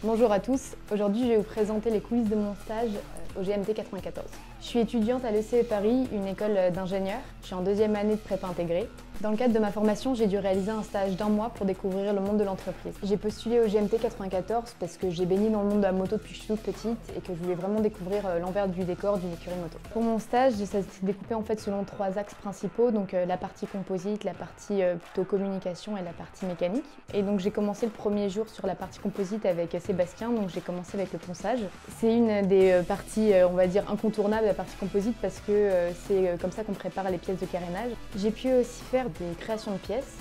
Bonjour à tous, aujourd'hui je vais vous présenter les coulisses de mon stage au GMT 94. Je suis étudiante à l'ECE Paris, une école d'ingénieurs. Je suis en deuxième année de prépa intégrée. Dans le cadre de ma formation, j'ai dû réaliser un stage d'1 mois pour découvrir le monde de l'entreprise. J'ai postulé au GMT 94 parce que j'ai baigné dans le monde de la moto depuis que je suis toute petite et que je voulais vraiment découvrir l'envers du décor d'une écurie moto. Pour mon stage, ça s'est découpé en fait selon 3 axes principaux, donc la partie composite, la partie plutôt communication et la partie mécanique. Et donc j'ai commencé le premier jour sur la partie composite avec Sébastien, donc j'ai commencé avec le ponçage. C'est une des parties, on va dire, incontournables, la partie composite, parce que c'est comme ça qu'on prépare les pièces de carénage. J'ai pu aussi faire des créations de pièces,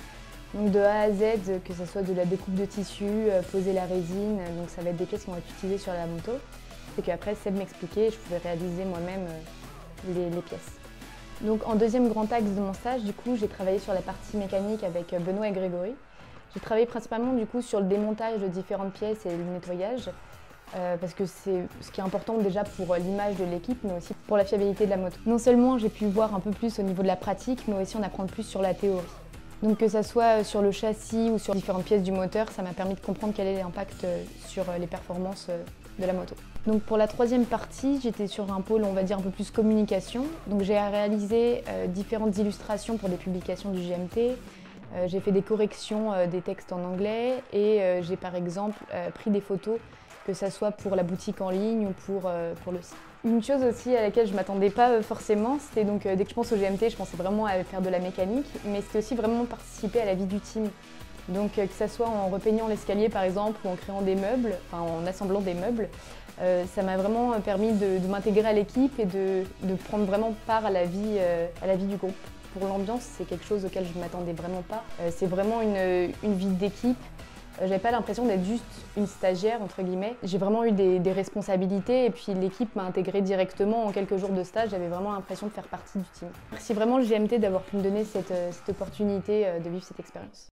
donc de A à Z, que ce soit de la découpe de tissu, poser la résine, donc ça va être des pièces qui vont être utilisées sur la moto. Et qu'après Seb m'expliquait, je pouvais réaliser moi-même les pièces. Donc en deuxième grand axe de mon stage, du coup, j'ai travaillé sur la partie mécanique avec Benoît et Grégory. J'ai travaillé principalement du coup sur le démontage de différentes pièces et le nettoyage, parce que c'est ce qui est important déjà pour l'image de l'équipe, mais aussi pour la fiabilité de la moto. Non seulement j'ai pu voir un peu plus au niveau de la pratique, mais aussi en apprendre plus sur la théorie. Donc que ça soit sur le châssis ou sur différentes pièces du moteur, ça m'a permis de comprendre quel est l'impact sur les performances de la moto. Donc pour la troisième partie, j'étais sur un pôle, on va dire, un peu plus communication. Donc j'ai réalisé différentes illustrations pour des publications du GMT. J'ai fait des corrections des textes en anglais et j'ai par exemple pris des photos, que ce soit pour la boutique en ligne ou pour le site. Une chose aussi à laquelle je ne m'attendais pas forcément, c'était donc dès que je pense au GMT, je pensais vraiment à faire de la mécanique, mais c'était aussi vraiment participer à la vie du team. Donc que ce soit en repeignant l'escalier par exemple ou en créant des meubles, enfin en assemblant des meubles, ça m'a vraiment permis de m'intégrer à l'équipe et de prendre vraiment part à la vie du groupe. Pour l'ambiance, c'est quelque chose auquel je ne m'attendais vraiment pas. C'est vraiment une vie d'équipe. J'avais pas l'impression d'être juste une stagiaire, entre guillemets. J'ai vraiment eu des responsabilités et puis l'équipe m'a intégrée directement en quelques jours de stage. J'avais vraiment l'impression de faire partie du team. Merci vraiment le GMT d'avoir pu me donner cette opportunité de vivre cette expérience.